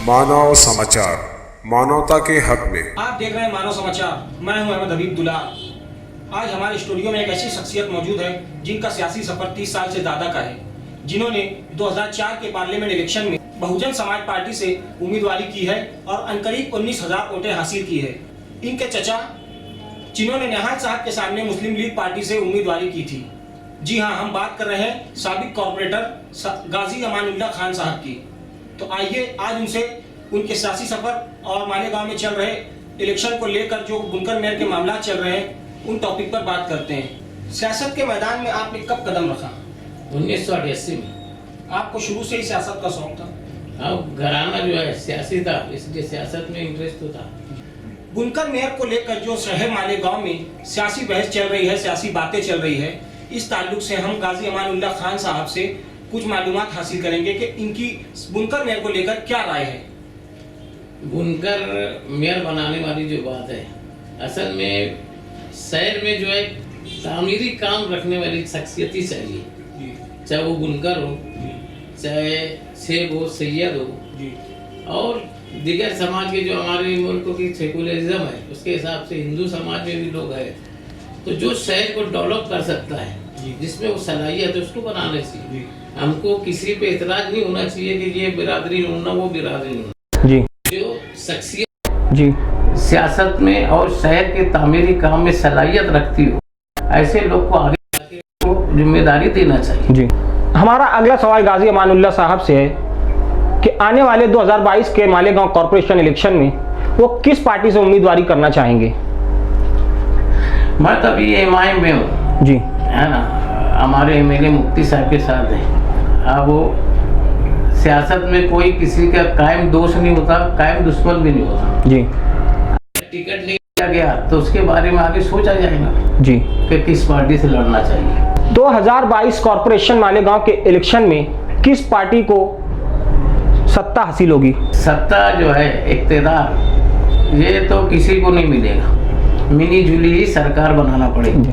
मानव समाचार, मानवता के हक में। आप देख रहे हैं मानव समाचार। मैं हूं अहमद हबीब दुलार। आज हमारे स्टूडियो में एक ऐसी शख्सियत मौजूद है जिनका सियासी सफर 30 साल से ज्यादा का है, जिन्होंने 2004 के पार्लियामेंट इलेक्शन में बहुजन समाज पार्टी से उम्मीदवारी की है और अनकरीब 19,000 वोटें हासिल की है। इनके चचा जिन्होंने निहाल साहब के सामने मुस्लिम लीग पार्टी से उम्मीदवारी की थी। जी हाँ, हम बात कर रहे हैं साबिक कॉर्पोरेटर गाजी अमानुल्लाह खान साहब की। तो आइए आज उनसे उनके सियासी सफर और मालेगांव में चल रहे इलेक्शन को लेकर जो बुनकर मेयर के मामला चल रहे हैं उन टॉपिक पर बात करते हैं। सियासत के मैदान में आपने कब कदम रखा? 1988 में। आपको शुरू से ही सियासत का शौक था? अब घराना जो है सियासी था, इसलिए सियासत में इंटरेस्ट तो था। बुनकर मेयर को लेकर जो शहर मालेगांव में सियासी बहस चल रही है, सियासी बातें चल रही है, इस ताल्लुक से हम गाजी अमानुल्लाह खान साहब से कुछ मालूमात हासिल करेंगे कि इनकी बुनकर मेयर को लेकर क्या राय है। बुनकर मेयर बनाने वाली जो बात है, असल में शहर में जो है तामीरी काम रखने वाली शख्सियत ही चाहिए, चाहे वो बुनकर हो, चाहे सेब हो, सैयद हो, और दिगर समाज के जो हमारे मुल्क की सेकुलरिज्म है उसके हिसाब से हिंदू समाज में भी लोग हैं, तो जो शहर को डेवलप कर सकता है, जिसमें वो सलाहियत है, उसको बनाना चाहिए। हमको किसी पे इतराज नहीं होना चाहिए कि ये बिरादरी होना, वो बिरादरी होना। जी, जो शख्सियत जी, सियासत में और शहर के तामीरी काम में सलाहियत रखती हो, ऐसे लोग को आगे जिम्मेदारी देना चाहिए। जी। हमारा अगला सवाल गाजी अमानुल्लाह साहब से है कि आने वाले 2022 के मालेगांव कॉर्पोरेशन इलेक्शन में वो किस पार्टी से उम्मीदवारी करना चाहेंगे? मैं तभी एमआईएम में हूँ, जी, है ना। हमारे एमएलए मुफ्ती साहब के साथ है। अब वो सियासत में कोई किसी का कायम दोस्त नहीं होता, कायम दुश्मन भी नहीं होता। जी, टिकट नहीं दिया गया तो उसके बारे में आगे सोचा जाएगा जी, कि किस पार्टी से लड़ना चाहिए। 2022 कॉर्पोरेशन मालेगांव के इलेक्शन में किस पार्टी को सत्ता हासिल होगी? सत्ता जो है, इक़्तिदार, ये तो किसी को नहीं मिलेगा, मिली जुली ही सरकार बनाना पड़ेगी।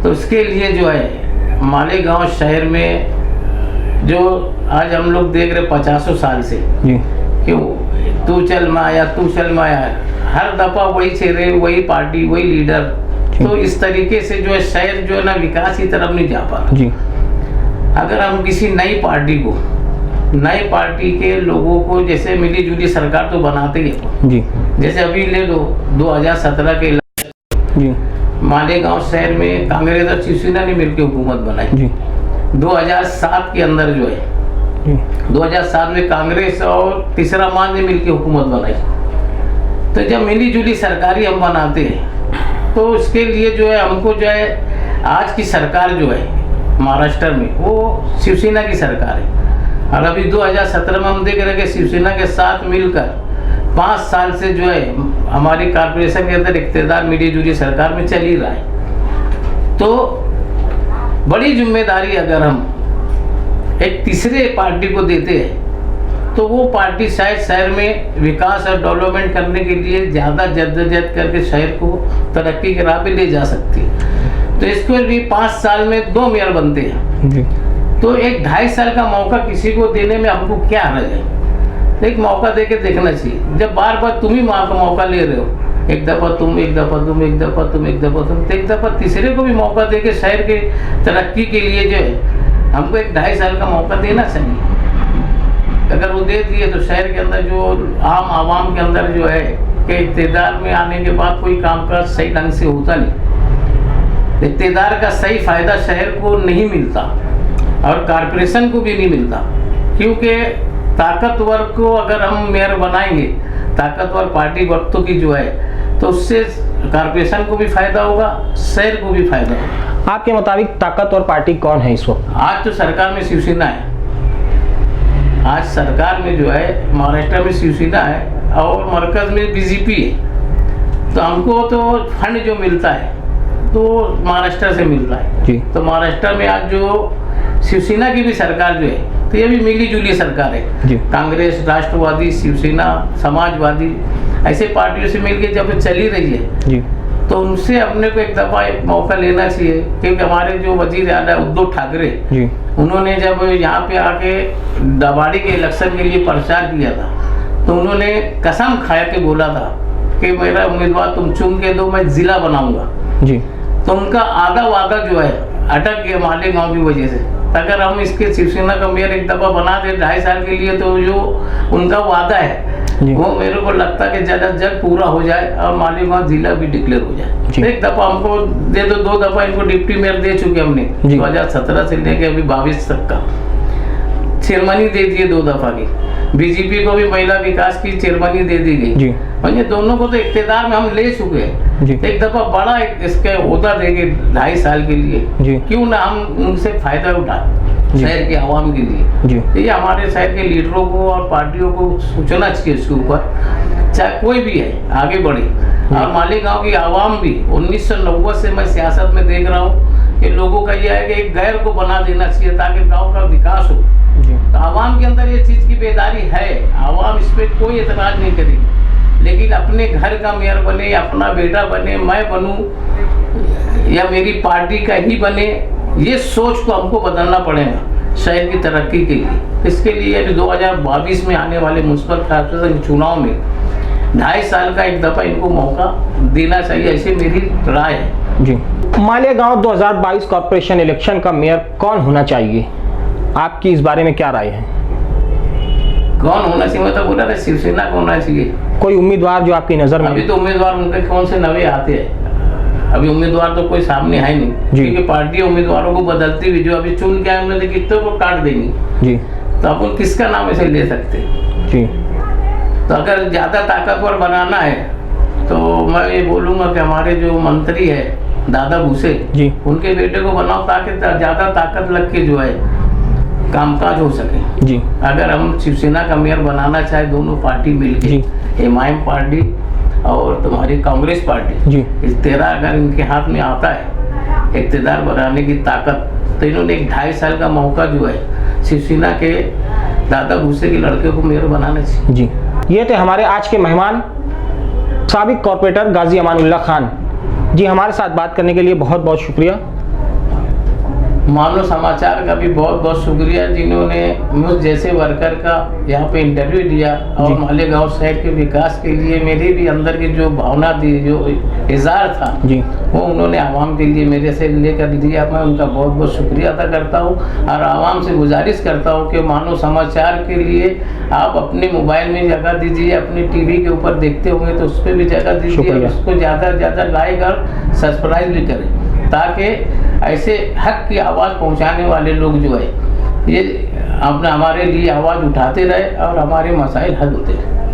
तो इसके लिए जो है मालेगांव शहर में जो आज हम लोग देख रहे 50 साल से, जी, क्यों तू चल माया, तू चल माया, हर दफा वही चेहरे, वही पार्टी, वही लीडर। तो इस तरीके से जो है शहर जो है ना विकास की तरफ नहीं जा पा रहा। जी, अगर हम किसी नई पार्टी को, नई पार्टी के लोगों को, जैसे मिली जुली सरकार तो बनाते ही है, जी, जैसे अभी ले लो 2017 के जी, मालेगांव शहर में कांग्रेस और शिवसेना ने मिलकर हुकूमत बनाई। जी, 2007 के अंदर जो है, जी, 2007 में कांग्रेस और तीसरा मान ने मिलकर हुकूमत बनाई। तो जब मिली जुली सरकारी हम बनाते हैं तो उसके लिए जो है हमको जो है आज की सरकार जो है महाराष्ट्र में वो शिवसेना की सरकार है। और अभी 2017 में हम देख रहे हैं कि शिवसेना के साथ मिलकर 5 साल से जो है हमारी कॉर्पोरेशन के अंदर इक़्तिदार मिली जुली सरकार में चल ही रहा है। तो बड़ी जिम्मेदारी अगर हम एक तीसरे पार्टी को देते हैं तो वो पार्टी शायद शहर में विकास और डेवलपमेंट करने के लिए ज़्यादा जद्दोजहद करके शहर को तरक्की के राह पे ले जा सकती है। तो इसको भी 5 साल में 2 मेयर बनते हैं। जी, तो एक 2.5 साल का मौका किसी को देने में हमको क्या हर्ज है? एक मौका दे के देखना चाहिए। जब बार बार तुम ही मौका ले रहे हो, एक दफ़ा तुम, एक दफ़ा तुम, एक दफ़ा तुम, एक दफ़ा तुम, तो एक दफ़ा तीसरे को भी मौका दे के शहर के तरक्की के लिए जो है हमको एक 2.5 साल का मौका देना चाहिए। अगर वो दे दिए तो शहर के अंदर जो आम आवाम के अंदर जो है कि इक़्तिदार में आने के बाद कोई कामकाज सही ढंग से होता नहीं, इक़्तिदार का सही फ़ायदा शहर को नहीं मिलता और कॉर्पोरेशन को भी नहीं मिलता। क्योंकि ताकतवर को अगर हम मेयर बनाएंगे, ताकतवर पार्टी वक्तों की जो है, तो उससे कॉर्पोरेशन को भी फायदा होगा, शहर को भी फायदा होगा। आपके मुताबिक ताकतवर पार्टी कौन है इस वक्त? आज तो सरकार में शिवसेना है। आज सरकार में जो है महाराष्ट्र में शिवसेना है और मरकज में बीजेपी है। तो हमको तो फंड जो मिलता है तो महाराष्ट्र से मिलता है जी। तो महाराष्ट्र में आज जो शिवसेना की भी सरकार जो है, तो ये भी मिली जुली सरकार है जी। कांग्रेस, राष्ट्रवादी, शिवसेना, समाजवादी, ऐसे पार्टियों से मिलकर जब चली रही है जी। तो उनसे अपने को एक दफ़ा एक मौका लेना चाहिए, क्योंकि हमारे जो वजीर आला उद्धव ठाकरे जी उन्होंने जब यहाँ पे आके दबाड़ी के इलेक्शन के लिए प्रचार किया था तो उन्होंने कसम खाया के बोला था कि मेरा उम्मीदवार तुम चुन के दो, मैं जिला बनाऊंगा। जी तो उनका आधा वादा जो है अटक गया मालेगांव की वजह से। अगर हम इसके शिवसेना का मेयर एक दफ़ा बना दे 2.5 साल के लिए, तो जो उनका वादा है वो मेरे को लगता है कि जल्द जल्द पूरा हो जाए और मालेगांव जिला भी डिक्लेयर हो जाए। जी। एक दफ़ा हमको दे दो, 2 दफ़ा इनको डिप्टी मेयर दे चुके हमने, 2017 से लेके अभी 22 तक का चेयरमैनी दे दिए 2 दफ़ा की। बीजेपी को भी महिला विकास की चेयरमैनी दे दी गई जी। और ये दोनों को तो इख्तियार में हम ले चुके हैं। जी। एक दफ़ा बड़ा इसके ओहदा देंगे 2.5 साल के लिए, जी। क्यों ना हम उनसे फायदा उठाएं जी। शहर के आवाम के लिए। जी। तो ये हमारे शहर के लीडरों को और पार्टियों को सोचना चाहिए इसके ऊपर, चाहे कोई भी है आगे बढ़े। और मालेगांव की आवाम भी 1990 से मैं सियासत में देख रहा हूँ कि लोगों का यह है कि एक गैर को बना देना चाहिए ताकि गाँव का विकास हो। तो आवाम के अंदर ये चीज़ की बेदारी है, आवाम इस पर कोई एतराज़ नहीं करेगी, लेकिन अपने घर का मेयर बने, अपना बेटा बने, मैं बनूं या मेरी पार्टी का ही बने, ये सोच को हमको बदलना पड़ेगा शहर की तरक्की के लिए। इसके लिए अभी 2022 में आने वाले म्युनिसिपल कॉर्पोरेशन चुनाव में 2.5 साल का एक दफ़ा इनको मौका देना चाहिए, ऐसी मेरी राय है। जी। मालेगांव 2022 कॉर्पोरेशन इलेक्शन का मेयर कौन होना चाहिए, आपकी इस बारे में क्या राय है? कौन होना चाहिए, मैं तो बोला था शिवसेना को होना चाहिए। कोई उम्मीदवार जो आपकी नज़र में? अभी तो उम्मीदवार उनके कौन से नवे आते हैं, अभी उम्मीदवार तो कोई सामने है नहीं, क्योंकि पार्टी उम्मीदवारों को बदलती हुई जो अभी चुन के आए उन्होंने कितने को काट देंगी। जी। तो अपन किसका नाम ऐसे ले सकते? जी। तो अगर ज़्यादा ताकतवर बनाना है तो मैं ये बोलूँगा कि हमारे जो मंत्री है दादा भूसे जी, उनके बेटे को बनाओ ताकि ज़्यादा ताकत लग के जो है कामकाज हो सके। जी। अगर हम शिवसेना का मेयर बनाना चाहे दोनों पार्टी मिलके, एमआईएम पार्टी और तुम्हारी कांग्रेस पार्टी, जी, इस 13 अगर इनके हाथ में आता है इक़्तिदार बनाने की ताकत, तो इन्होंने एक 2.5 साल का मौका जो है शिवसेना के दादा भूसे के लड़के को मेयर बनाना चाहिए। जी। ये थे हमारे आज के मेहमान साबिक कॉर्पोरेटर गाजी अमानुल्लाह खान जी। हमारे साथ बात करने के लिए बहुत बहुत शुक्रिया। मानो समाचार का भी बहुत बहुत शुक्रिया जिन्होंने मुझ जैसे वर्कर का यहाँ पे इंटरव्यू दिया और मालेगांव शहर के विकास के लिए मेरी भी अंदर की जो भावना थी, जो इज़हार था जी, वो उन्होंने आवाम के लिए मेरे से लेकर दिया। मैं उनका बहुत बहुत शुक्रिया अदा करता हूँ और आवाम से गुजारिश करता हूँ कि मानो समाचार के लिए आप अपने मोबाइल में जगह दीजिए, अपने टीवी के ऊपर देखते होंगे तो उस पर भी जगह दीजिए और उसको ज़्यादा से ज़्यादा लाइक और सब्सक्राइब भी करें, ताकि ऐसे हक की आवाज़ पहुंचाने वाले लोग जो है ये अपना हमारे लिए आवाज़ उठाते रहे और हमारे मसाइल हल होते रहे।